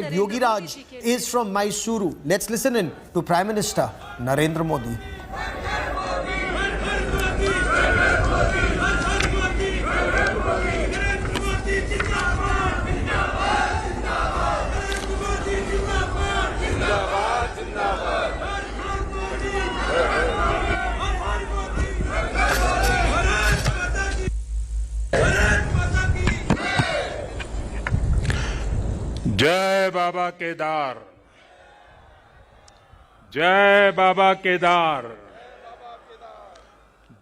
Yogiraj is from Mysuru. Let's listen in to Prime Minister Narendra Modi. जय बाबा केदार, जय बाबा केदार,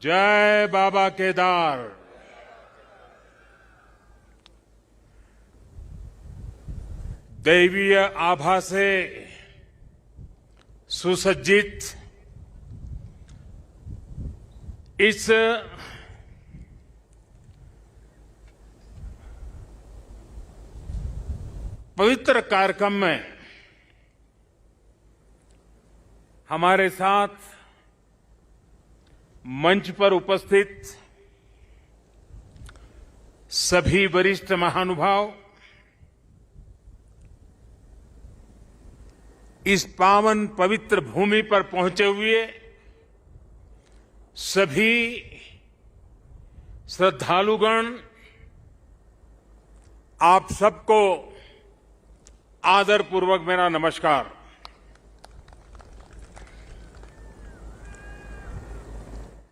जय बाबा केदार। दैवीय आभा से सुसज्जित इस पवित्र कार्यक्रम में हमारे साथ मंच पर उपस्थित सभी वरिष्ठ महानुभाव, इस पावन पवित्र भूमि पर पहुंचे हुए सभी श्रद्धालुगण, आप सबको आदरपूर्वक मेरा नमस्कार।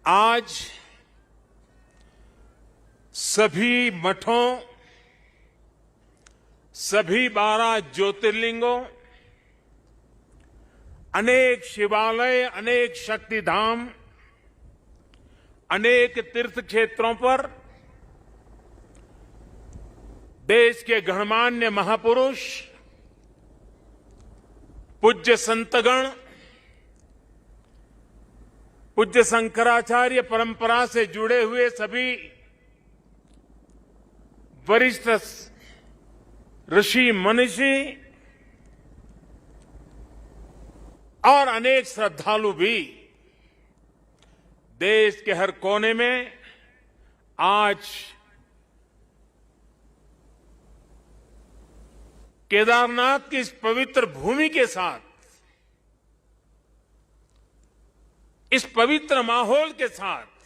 आज सभी मठों, सभी 12 ज्योतिर्लिंगों, अनेक शिवालय, अनेक शक्तिधाम, अनेक तीर्थ क्षेत्रों पर देश के गणमान्य महापुरुष, पूज्य संतगण, पूज्य शंकराचार्य परंपरा से जुड़े हुए सभी वरिष्ठ ऋषि मनीषी और अनेक श्रद्धालु भी देश के हर कोने में आज केदारनाथ की इस पवित्र भूमि के साथ, इस पवित्र माहौल के साथ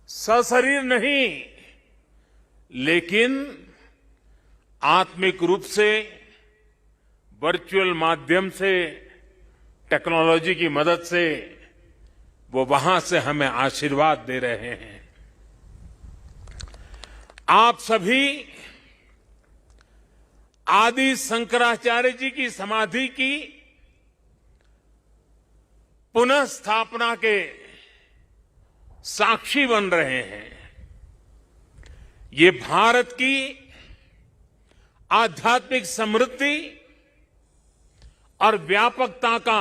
सशरीर नहीं लेकिन आत्मिक रूप से वर्चुअल माध्यम से, टेक्नोलॉजी की मदद से वो वहां से हमें आशीर्वाद दे रहे हैं। आप सभी आदि शंकराचार्य जी की समाधि की पुनः स्थापना के साक्षी बन रहे हैं। ये भारत की आध्यात्मिक समृद्धि और व्यापकता का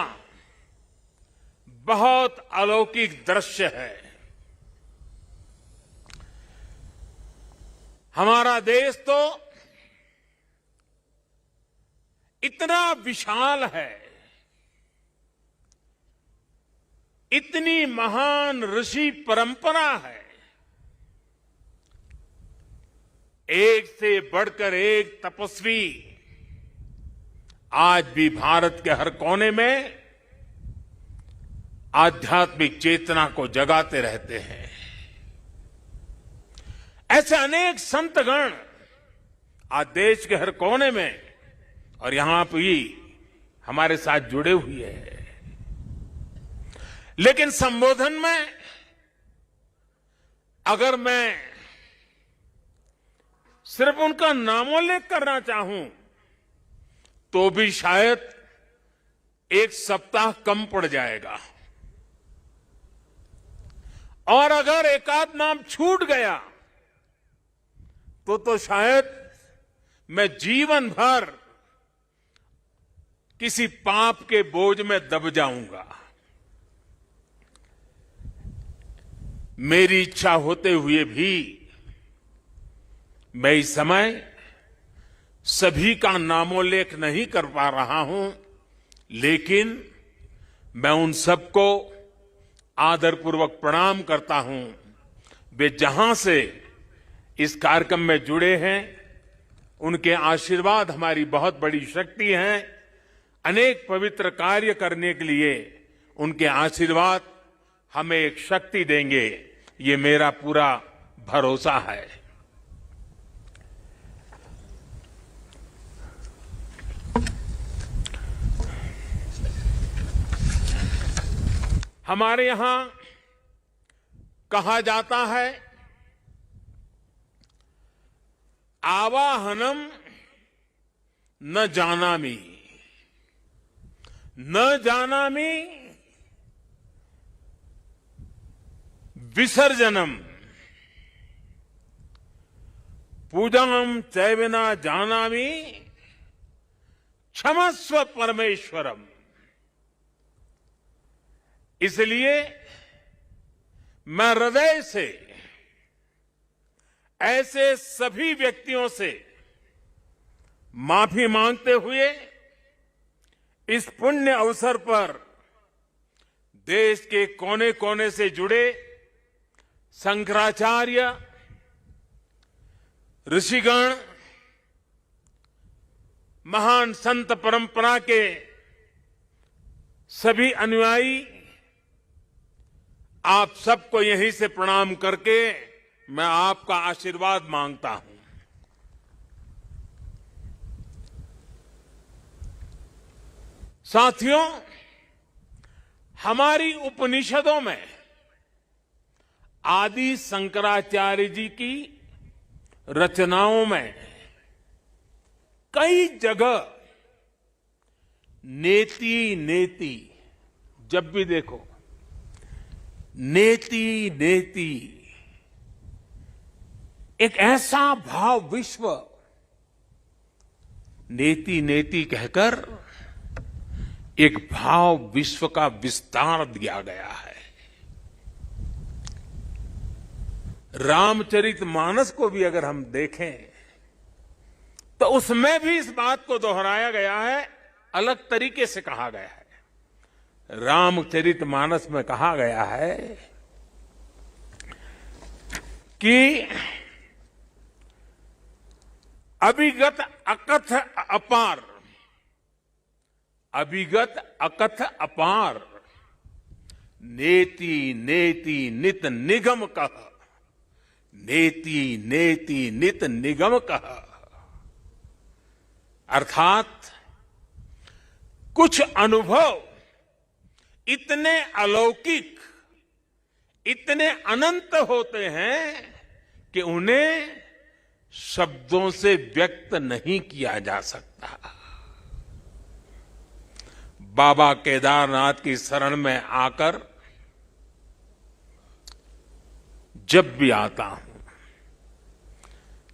बहुत अलौकिक दृश्य है। हमारा देश तो इतना विशाल है, इतनी महान ऋषि परंपरा है, एक से बढ़कर एक तपस्वी आज भी भारत के हर कोने में आध्यात्मिक चेतना को जगाते रहते हैं। ऐसे अनेक संतगण आज देश के हर कोने में और यहां भी हमारे साथ जुड़े हुए हैं। लेकिन संबोधन में अगर मैं सिर्फ उनका नामोल्लेख करना चाहूं तो भी शायद एक सप्ताह कम पड़ जाएगा, और अगर एकाध नाम छूट गया तो शायद मैं जीवन भर किसी पाप के बोझ में दब जाऊंगा। मेरी इच्छा होते हुए भी मैं इस समय सभी का नामोल्लेख नहीं कर पा रहा हूं, लेकिन मैं उन सबको आदरपूर्वक प्रणाम करता हूं। वे जहां से इस कार्यक्रम में जुड़े हैं, उनके आशीर्वाद हमारी बहुत बड़ी शक्ति है। अनेक पवित्र कार्य करने के लिए उनके आशीर्वाद हमें एक शक्ति देंगे, ये मेरा पूरा भरोसा है। हमारे यहां कहा जाता है, आवाहनम न जानामि, न जानामि विसर्जनम, पूजाम चैव न जानामि क्षमस्व परमेश्वरम। इसलिए मैं हृदय से ऐसे सभी व्यक्तियों से माफी मांगते हुए इस पुण्य अवसर पर देश के कोने कोने से जुड़े शंकराचार्य, ऋषिगण, महान संत परंपरा के सभी अनुयायी, आप सबको यहीं से प्रणाम करके मैं आपका आशीर्वाद मांगता हूं। साथियों, हमारी उपनिषदों में आदि शंकराचार्य जी की रचनाओं में कई जगह नेति नेति, जब भी देखो नेति नेति, एक ऐसा भाव विश्व नेति नेति कहकर एक भाव विश्व का विस्तार दिया गया है। रामचरितमानस को भी अगर हम देखें तो उसमें भी इस बात को दोहराया गया है, अलग तरीके से कहा गया है। रामचरितमानस में कहा गया है कि अभिगत अकथ अपार, अभिगत अकथ अपार, नेति नेति नित निगम कह, नेति नेति नित निगम कह। अर्थात कुछ अनुभव इतने अलौकिक, इतने अनंत होते हैं कि उन्हें शब्दों से व्यक्त नहीं किया जा सकता। बाबा केदारनाथ की शरण में आकर जब भी आता हूं,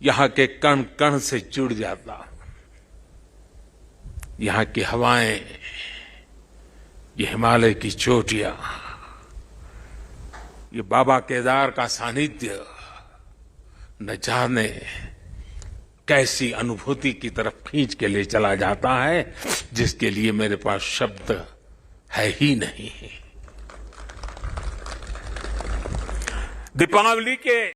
यहां के कण कण से जुड़ जाता हूं। यहां की हवाएं, ये हिमालय की चोटियां, ये बाबा केदार का सानिध्य न जाने कैसी अनुभूति की तरफ खींच के ले चला जाता है, जिसके लिए मेरे पास शब्द है ही नहीं। दीपावली के